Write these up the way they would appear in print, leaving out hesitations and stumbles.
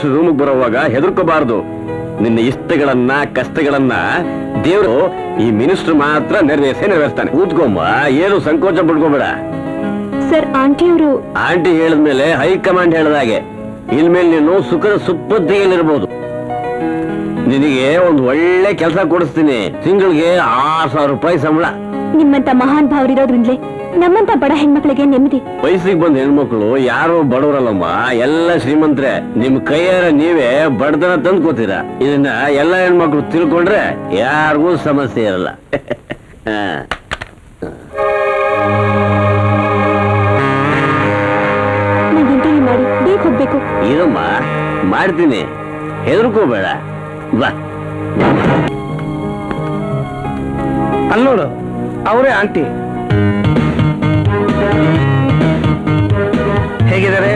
ರೂಮಿಗೆ ಬರುವಾಗ ಹೆದರ್ಕೋಬಾರದು. ನಿನ್ನ ಇಷ್ಟಗಳನ್ನ ಕಷ್ಟಗಳನ್ನ ದೇವರು ಈ ಮಿನಿಸ್ಟರ್ ಮಾತ್ರ ನೆರವೇರಿಸ್ತಾನೆ. ಕೂತ್ಕೊಂಬ, ಏನು ಸಂಕೋಚ ಪಡ್ಕೋಬೇಡ. ಸರ್, ಆಂಟಿ ಹೇಳಿದ್ಮೇಲೆ ಹೈಕಮಾಂಡ್ ಹೇಳ್ದಾಗೆ ಇನ್ಮೇಲೆ ನೀನು ಸುಖದ ಸುಪ್ಪತ್ತಿಗೆಲ್ಲಿರ್ಬೋದು. ನಿನಗೆ ಒಂದು ಒಳ್ಳೆ ಕೆಲಸ ಕೊಡಿಸ್ತೀನಿ. ತಿಂಗಳಿಗೆ 6,000 ರೂಪಾಯಿ ಸಂಬಳ. ನಿಮ್ಮಂತ ಮಹಾನ್ ಭಾವರಿರೋದ್ರಿಂದಲೇ ನಮ್ಮಂತ ಬಡ ಹೆಣ್ಮಕ್ಳಿಗೆ ನೆಮ್ಮದಿ. ವಯಸ್ಸಿಗೆ ಬಂದ ಹೆಣ್ಮಕ್ಳು ಯಾರು ಬಡವರಲ್ಲಮ್ಮ, ಎಲ್ಲ ಶ್ರೀಮಂತ್ರೆ. ನಿಮ್ ಕೈಯಾರ ನೀವೇ ಬಡತನ ತಂದು ಕೂತೀರಾ. ಇದನ್ನ ಎಲ್ಲ ಹೆಣ್ಮಕ್ಳು ತಿಳ್ಕೊಂಡ್ರೆ ಯಾರಿಗೂ ಸಮಸ್ಯೆ ಇರಲ್ಲ. ಮಾಡಿ ಬೇಗ ಹೋಗ್ಬೇಕು. ಇದಮ್ಮ ಮಾಡ್ತೀನಿ, ಹೆದರ್ಕೋಬೇಡ. ಬಾ. ಅಲ್ಲೋಡು, ಅವರೇ ಆಂಟಿ. ಹೇಗಿದ್ದಾರೆ?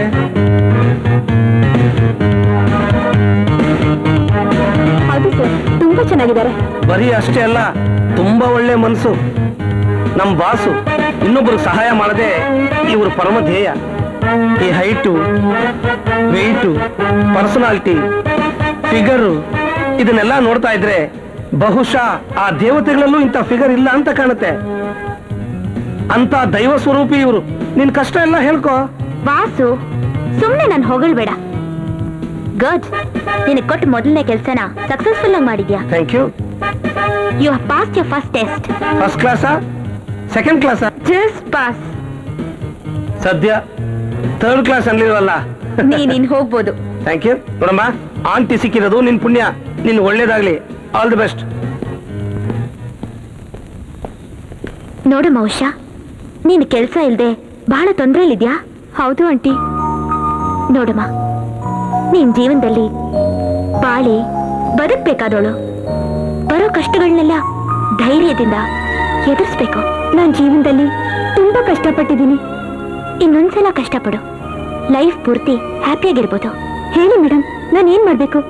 ಹೌದು ಸರ್, ತುಂಬಾ ಚೆನ್ನಾಗಿದ್ದಾರೆ. ಬರೀ ಅಷ್ಟೇ ಅಲ್ಲ, ತುಂಬಾ ಒಳ್ಳೆ ಮನಸ್ಸು. ನಮ್ ಬಾಸು ಇನ್ನೊಬ್ಬರಿಗೆ ಸಹಾಯ ಮಾಡದೆ ಇವರು ಪರಮ ಧ್ಯೇಯ. ಈ ಹೈಟು, ವೆಯ್ಟು, ಪರ್ಸನಾಲಿಟಿ, ಫಿಗರು ಇದನ್ನೆಲ್ಲ ನೋಡ್ತಾ ಇದ್ರೆ ಬಹುಶಃ ಆ ದೇವತೆಗಳಲ್ಲೂ ಇಂಥ ಫಿಗರ್ ಇಲ್ಲ ಅಂತ ಕಾಣುತ್ತೆ. ಅಂತ ದೈವ ಸ್ವರೂಪಿ ಇವರು. ನಿನ್ ಕಷ್ಟ ಎಲ್ಲ ಹೇಳ್ಕೊ. ವಾಸು, ಸುಮ್ನೆ ನಾನು ಹೊಗಳ್ಬೇಡ. ಗುಡ್, ನಿನಗೆ ಕೊಟ್ಟು ಮೊದಲನೇ ಕೆಲಸನ ಸಕ್ಸಸ್ಫುಲ್ ಆಗಿ ಮಾಡಿದ್ಯಾ. Thank you. You have passed your first test. First ಕ್ಲಾಸಾ, ಸೆಕೆಂಡ್ ಕ್ಲಾಸಾ? Just pass. ಸದ್ಯ ಥರ್ಡ್ ಕ್ಲಾಸ್ ಅನ್ಲಿಲ್ವಲ್ಲ. ನೀನ್ ಹೋಗ್ಬೋದು. Thank you. ನೋಡಮ್ಮ, ಆಂಟಿ ಸಿಕ್ಕಿರೋದು ನಿನ್ ಪುಣ್ಯ. ನಿನ್ ಒಳ್ಳೇದಾಗ್ಲಿ. All the best. ನೋಡಮ್ಮ ಉಷಾ, ನೀನ್ ಕೆಲಸ ಇಲ್ದೆ ಬಹಳ ತೊಂದ್ರೆಲಿದ್ಯಾ. ಹೌದು ಆಂಟಿ. ನೋಡಮ್ಮ, ನೀನ್ ಜೀವನದಲ್ಲಿ ಬಾಳಿ ಬದುಕ್ಬೇಕಾದವಳು. ಬರೋ ಕಷ್ಟಗಳನ್ನೆಲ್ಲ ಧೈರ್ಯದಿಂದ ಎದುರಿಸ್ಬೇಕು. ನಾನ್ ಜೀವನದಲ್ಲಿ ತುಂಬಾ ಕಷ್ಟಪಟ್ಟಿದ್ದೀನಿ. ಇನ್ನೊಂದ್ಸಲ ಕಷ್ಟಪಡು, ಲೈಫ್ ಪೂರ್ತಿ ಹ್ಯಾಪಿಯಾಗಿರ್ಬೋದು. ಹೇಳಿ ಮೇಡಮ್, ನಾನು ಏನ್ ಮಾಡ್ಬೇಕು?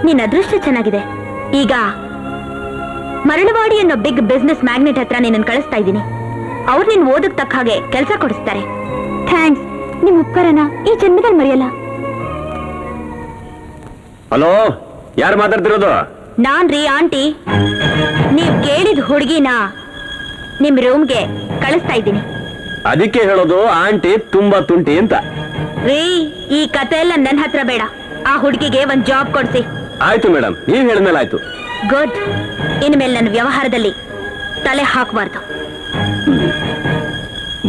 ನಿನ್ನ ಅದೃಷ್ಟ ಚೆನ್ನಾಗಿದೆ. ಈಗ ಮರಳವಾಡಿ ಅನ್ನೋ ಬಿಗ್ ಬಿಸ್ನೆಸ್ ಮ್ಯಾಗ್ನೆಟ್ ಹತ್ರ ನಿನ್ನ ಕಳಿಸ್ತಾ ಇದ್ದೀನಿ. ಅವ್ರು ನಿನ್ ಓದಕ್ ತಕ್ಕ ಹಾಗೆ ಕೆಲಸ ಕೊಡಿಸ್ತಾರೆ. ಥ್ಯಾಂಕ್ಸ್. ನಿಮ್ ಉಪಕಾರನ ಈ ಜನ್ಮದಲ್ಲಿ ಮರೆಯಲ್ಲ. ಹಲೋ, ಯಾರು ಮಾತಾಡ್ತಿರೋದು? ನಾನ್ರಿ ಆಂಟಿ. ನೀವ್ ಕೇಳಿದ ಹುಡುಗಿನ ನಿಮ್ ರೂಮ್ಗೆ ಕಳಿಸ್ತಾ ಇದ್ದೀನಿ. ಅದಕ್ಕೆ ಹೇಳೋದು ಆಂಟಿ ತುಂಬಾ ತುಂಟಿ ಅಂತ. ರೀ, ಈ ಕತೆ ಎಲ್ಲ ನನ್ನ ಹತ್ರ ಬೇಡ. ಆ ಹುಡುಗಿಗೆ ಒಂದ್ ಜಾಬ್ ಕೊಡ್ಸಿ. ಆಯ್ತು ಮೇಡಮ್, ನೀವ್ ಹೇಳಿದ್ಮೇಲೆ ಆಯ್ತು. ಗುಡ್. ಇನ್ಮೇಲೆ ನನ್ನ ವ್ಯವಹಾರದಲ್ಲಿ ತಲೆ ಹಾಕಬಾರ್ದು.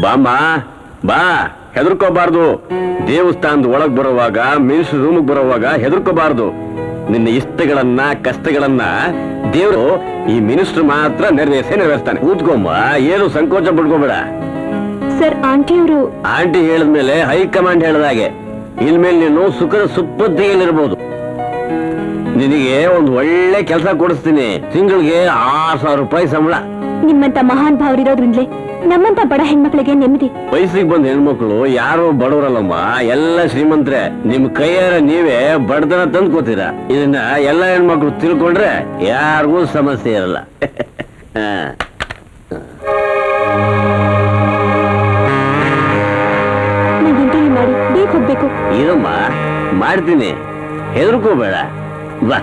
ಬಾಮ್ಮ, ಬಾ. ಹೆದರ್ಕೋಬಾರ್ದು. ದೇವಸ್ಥಾನದ ಒಳಗ್ ಬರುವಾಗ, ಮಿನಿಸ್ಟರ್ ರೂಮಿಗೆ ಬರುವಾಗ ಹೆದರ್ಕೋಬಾರ್ದು. ನಿನ್ನ ಇಷ್ಟಗಳನ್ನ ಕಷ್ಟಗಳನ್ನ ದೇವರು ಈ ಮಿನಿಸ್ಟರ್ ಮಾತ್ರ ನೆರವೇರಿಸ್ತಾನೆ. ಕೂತ್ಕೊಂಬ, ಏನು ಸಂಕೋಚ ಪಡ್ಕೋಬೇಡ. ಸರ್, ಆಂಟಿ ಹೇಳಿದ್ಮೇಲೆ ಹೈಕಮಾಂಡ್ ಹೇಳ್ದಾಗೆ ಇನ್ಮೇಲೆ ನೀನು ಸುಖದ ಸುಪ್ಪತ್ತಿಗೆಲ್ಲಿರ್ಬೋದು. ನಿನಗೆ ಒಂದು ಒಳ್ಳೆ ಕೆಲಸ ಕೊಡಿಸ್ತೀನಿ. ತಿಂಗಳಿಗೆ 6,000 ರೂಪಾಯಿ ಸಂಬಳ. ನಿಮ್ಮಂತ ಮಹಾನ್ ಭಾವರಿರೋದ್ರಿಂದಲೇ ನಮ್ಮಂತ ಬಡ ಹೆಣ್ಮಕ್ಳಿಗೆ ನೆಮ್ಮದಿ. ವಯಸ್ಸಿಗೆ ಬಂದ ಹೆಣ್ಮಕ್ಳು ಯಾರು ಬಡವರಲ್ಲಮ್ಮ, ಎಲ್ಲ ಶ್ರೀಮಂತ್ರೆ. ನಿಮ್ ಕೈಯಾರ ನೀವೇ ಬಡತನ ತಂದು ಕೂತೀರಾ. ಇದನ್ನ ಎಲ್ಲ ಹೆಣ್ಮಕ್ಳು ತಿಳ್ಕೊಂಡ್ರೆ ಯಾರಿಗೂ ಸಮಸ್ಯೆ ಇರಲ್ಲ. ಮಾಡಿ ಬೇಗ ಹೋಗ್ಬೇಕು. ಇದಮ್ಮ ಮಾಡ್ತೀನಿ, ಹೆದರ್ಕೋಬೇಡ. ಬಾ.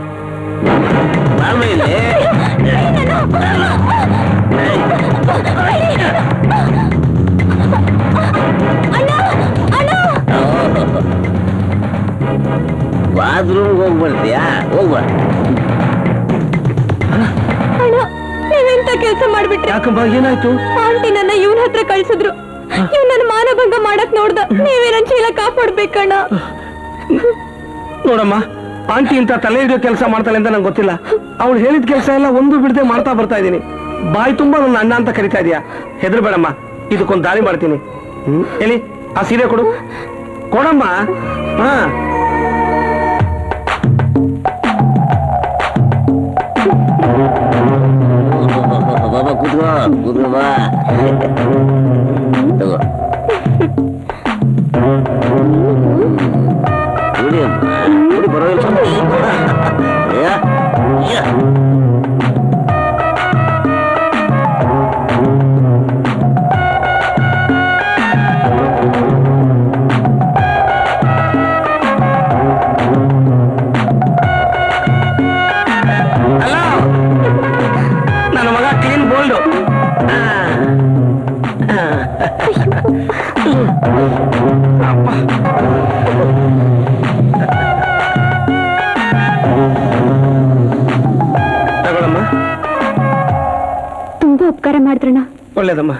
ಬಾತ್ರೂಮ್ ಹೋಗ್ಬರ್ತೀಯಾ? ಹೋಗ್ಬ. ನೀವೆಂತ ಕೆಲಸ ಮಾಡ್ಬಿಟ್ರಿ? ಯಾಕಂಬ, ಏನಾಯ್ತು? ಆಂಟಿ ನನ್ನ ಇವನ್ ಹತ್ರ ಕಳ್ಸಿದ್ರು. ಇವ್ ನನ್ನ ಮಾನಭಂಗ ಮಾಡಕ್ ನೋಡ್ದ. ನೀವೇ ನನ್ ಚೀಲ ಕಾಪಾಡ್ಬೇಕಣ್ಣ. ನೋಡಮ್ಮ, ಆಂಟಿ ಇಂತ ತಲೆ ಹಿಡಿಯೋ ಕೆಲಸ ಮಾಡ್ತಾಳೆ ಅಂತ ನಂಗೆ ಗೊತ್ತಿಲ್ಲ. ಅವಳು ಹೇಳಿದ ಕೆಲಸ ಎಲ್ಲ ಒಂದು ಬಿಡದೆ ಮಾಡ್ತಾ ಬರ್ತಾ ಇದ್ದೀನಿ. ಬಾಯಿ ತುಂಬಾ ನನ್ನ ಅಣ್ಣ ಅಂತ ಕರಿತಾ ಇದೀಯಾ. ಹೆದರ್ಬೇಡಮ್ಮ, ಇದಕ್ಕೊಂದು ದಾರಿ ಮಾಡ್ತೀನಿ. ಹೇಳಿ, ಆ ಸೀರೆ ಕೊಡು. ಕೊಡಮ್ಮ. ಹಾ, ಕೂತ್ಕೋ, ಕೂತ್ಕೋ, ಬಾ. ತಗೋ. ಕುಡಿ, ಪರವಾಗಿಲ್ಲ. ಒಳ್ಳೇದಮ್ಮ.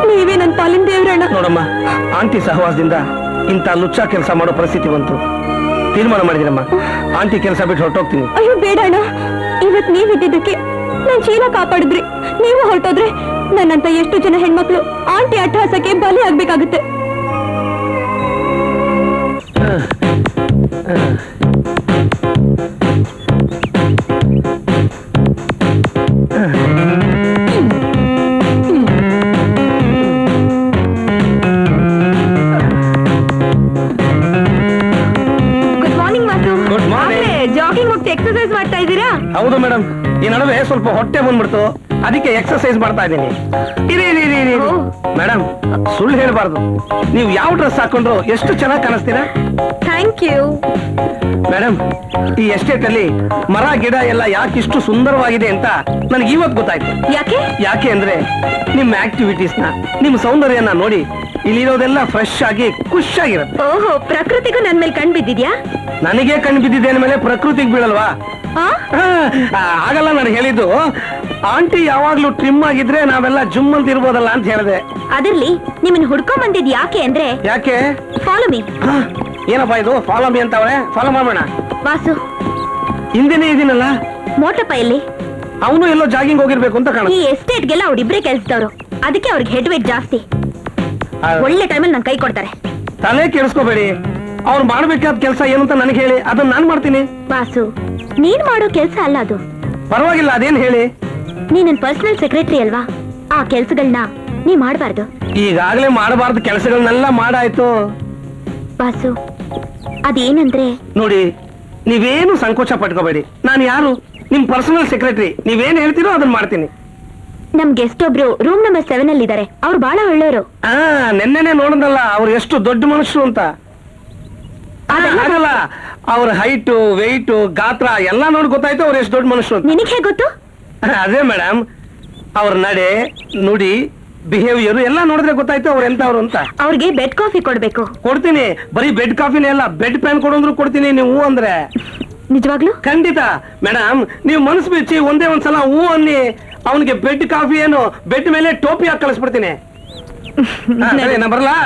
ನೀವೇ ನನ್ನ ಪಾಲಿನ ದೇವ್ರಣ್ಣ. ನೋಡಮ್ಮ, ಆಂಟಿ ಸಹವಾಸದಿಂದ ಇಂಥ ಲುಚ್ಚ ಕೆಲಸ ಮಾಡೋ ಪರಿಸ್ಥಿತಿ ಬಂತು. ತೀರ್ಮಾನ ಮಾಡಿದಿರಮ್ಮ, ಆಂಟಿ ಕೆಲಸ ಬಿಟ್ಟು ಹೊರಟೋಗ್ತೀನಿ. ಅಯ್ಯೋ ಬೇಡ ಅಣ್ಣ, ಇವತ್ ನೀವಿದ್ದಕ್ಕೆ ನನ್ ಚೀಲ ಕಾಪಾಡಿದ್ರಿ. ನೀವು ಹೊರಟೋದ್ರೆ ನನ್ನಂತ ಎಷ್ಟು ಜನ ಹೆಣ್ಮಕ್ಳು ಆಂಟಿ ಅಟ್ಟಹಾಸಕ್ಕೆ ಬಲಿ ಆಗ್ಬೇಕಾಗುತ್ತೆ. ಗುಡ್ ಮಾರ್ನಿಂಗ್ ಮಾತು. Good morning. ಜಾಗಿಂಗ್ ಹೋಗ್ತಾ ಎಕ್ಸರ್ಸೈಸ್ ಮಾಡ್ತಾ ಇದ್ದೀರಾ? ಹೌದು ಮೇಡಮ್, ಈ ನಡುವೆ ಸ್ವಲ್ಪ ಹೊಟ್ಟೆ ಬಂದ್ಬಿಡ್ತು, ಅದಕ್ಕೆ ಎಕ್ಸರ್ಸೈಸ್ ಮಾಡ್ತಾ ಇದ್ದೀನಿ. ಇರಿ ಓ. ಮೇಡಮ್, ಸುಳ್ಳು ಹೇಳ್ಬಾರ್ದು. ನೀವು ಯಾವ ಡ್ರೆಸ್ ಹಾಕೊಂಡ್ರು ಎಷ್ಟು ಚೆನ್ನಾಗಿ ಕಾಣಿಸ್ತೀರಾ. Thank you. ಮೇಡಮ್, ಈ ಎಸ್ಟೇಟ್ ಅಲ್ಲಿ ಮರ ಗಿಡ ಎಲ್ಲ ಯಾಕಿಷ್ಟು ಸುಂದರವಾಗಿದೆ ಅಂತ ನನಗೆ ಇವತ್ತು ಗೊತ್ತಾಯ್ತು. ಯಾಕೆ? ಯಾಕೆ ಅಂದ್ರೆ ನಿಮ್ಮ ಆಕ್ಟಿವಿಟೀಸ್ ನ, ನಿಮ್ಮ ಸೌಂದರ್ಯನ ನೋಡಿ ಇಲ್ಲಿರೋದೆಲ್ಲ ಫ್ರೆಶ್ ಆಗಿ ಖುಷಿಯಾಗಿರುತ್ತೆ. ಓಹೋ, ಪ್ರಕೃತಿಗೂ ನನ್ ಮೇಲೆ ಕಣ್ ಬಿದ್ದಿದ್ಯಾ? ನನಗೆ ಕಣ್ಣು ಬಿದ್ದಿದೆ ಅಂದ್ಮೇಲೆ ಪ್ರಕೃತಿಗೆ ಬೀಳಲ್ವಾ? ಆ? ಆಗಲ್ಲ, ನಾನು ಹೇಳಿದ್ದು ಆಂಟಿ ಯಾವಾಗ್ಲೂ ಟ್ರಿಮ್ ಆಗಿದ್ರೆ ನಾವೆಲ್ಲ ಜುಮ್ ಅಂತ ಇರ್ಬೋದಲ್ಲ ಅಂತ ಹೇಳಿದೆ. ಅದಿರ್ಲಿ, ನಿಮ್ಮನ್ನ ಹುಡ್ಕೊಂಡ್ ಬಂದಿದ್ ಯಾಕೆ ಅಂದ್ರೆ ಯಾಕೆ? Follow me. ಏನಪ್ಪಾ ಇದು ಫಾಲೋ ಮೀ ಅಂತವ್ರೆ? ಫಾಲೋ ಮಾಡೋಣ. ವಾಸು, ಹಿಂದೆನೇ ಇದೀನಲ್ಲ, ಮೋಟಪ್ಪ ಎಲ್ಲಿ? ಅವನು ಎಲ್ಲೋ ಜಾಗಿಂಗ್ ಹೋಗಿರ್ಬೇಕು ಅಂತ ಈ ಕಾಣುತ್ತೆ. ಎಸ್ಟೇಟ್ಗೆಲ್ಲ ಅವ್ರಿಬ್ರೇ ಕೆಲ್ಸದವ್ರು, ಅದಕ್ಕೆ ಅವ್ರಿಗೆ ಹೆಡ್ ವೇಟ್ ಜಾಸ್ತಿ. ಒಳ್ಳೆ ಟೈಮಲ್ಲಿ ನನ್ ಕೈ ಕೊಡ್ತಾರೆ. ತಲೆ ಕೆಡಿಸ್ಕೋಬೇಡಿ, ಅವ್ರು ಮಾಡ್ಬೇಕಾದ ಕೆಲಸ ಏನು ಅಂತ ನನಗೆ ಹೇಳಿ, ಅದನ್ನ ನಾನ್ ಮಾಡ್ತೀನಿ. ವಾಸು, ನೀನ್ ಮಾಡೋ ಕೆಲ್ಸ ಅಲ್ಲ ಅದು. ಪರವಾಗಿಲ್ಲ, ಅದೇನ್ ಹೇಳಿ. ನೀ ನನ್ ಪರ್ಸನಲ್ ಸೆಕ್ರೆಟರಿ ಅಲ್ವಾ? ಆ ಕೆಲ್ಸಗಳನ್ನ ನೀ ಮಾಡಬಾರ್ದು. ಈಗಾಗಲೇ ಮಾಡಬಾರ್ದು ಕೆಲಸಗಳನ್ನೆಲ್ಲ ಮಾಡಾಯ್ತು. ವಾಸು, ಅದೇನಂದ್ರೆ ನೋಡಿ, ನೀವೇನು ಸಂಕೋಚ ಪಟ್ಕೋಬೇಡಿ. ನಾನು ಯಾರು? ನಿಮ್ ಪರ್ಸನಲ್ ಸೆಕ್ರೆಟರಿ. ನೀವೇನ್ ಹೇಳ್ತೀರೋ ಅದನ್ನ ಮಾಡ್ತೀನಿ. ನಮ್ ಗೆಸ್ಟ್ ಒಬ್ರು ರೂಮ್ ನಂಬರ್ 7 ಅಲ್ಲಿ ಇದಾರೆ. ಅವ್ರು ಬಹಳ ಒಳ್ಳೆಯವರು. ನೆನ್ನೆನೆ ನೋಡಿದ್ನಲ್ಲ ಅವ್ರು ಎಷ್ಟು ದೊಡ್ಡ ಮನುಷ್ಯರು ಅಂತ. ಆಗಲ್ಲ, ಅವ್ರ ಹೈಟು, ವೆಯ್ಟು, ಗಾತ್ರ ಎಲ್ಲ ನೋಡಿ ಗೊತ್ತಾಯ್ತು ಅವ್ರು ಎಷ್ಟು ದೊಡ್ಡ ಮನುಷ್ಯರು ಅಂತ. ನಿನಗೆ ಹೇಗೆ ಗೊತ್ತು? ಅದೇ ಮೇಡಮ್, ಅವ್ರ ನಡೆ ನುಡಿ, ಬಿಹೇವಿಯರ್ ಎಲ್ಲ ನೋಡಿದ್ರೆ ಗೊತ್ತಾಯ್ತು ಅವ್ರು ಎಂತವ್ರು ಅಂತ. ಅವ್ರಿಗೆ ಬೆಡ್ ಕಾಫಿ ಕೊಡ್ಬೇಕು. ಕೊಡ್ತೀನಿ. ಬರೀ ಬೆಡ್ ಕಾಫಿನೇ ಅಲ್ಲ, ಬೆಡ್ ಪ್ಯಾನ್ ಕೊಡೋದ್ರು ಕೊಡ್ತೀನಿ, ನೀವು ಹೂ ಅಂದ್ರೆ. ನಿಜವಾಗ್ಲು? ಖಂಡಿತ ಮೇಡಮ್, ನೀವು ಮನಸ್ಸು ಬಿಚ್ಚಿ ಒಂದೇ ಒಂದ್ಸಲ ಹೂ ಅನ್ನಿ, ಅವನಿಗೆ ಬೆಡ್ ಕಾಫಿ ಏನು ಬೆಡ್ ಮೇಲೆ ಟೋಪಿ ಹಾಕಿ ಕಳಿಸ್ಬಿಡ್ತೀನಿ. ಬರಲಾ?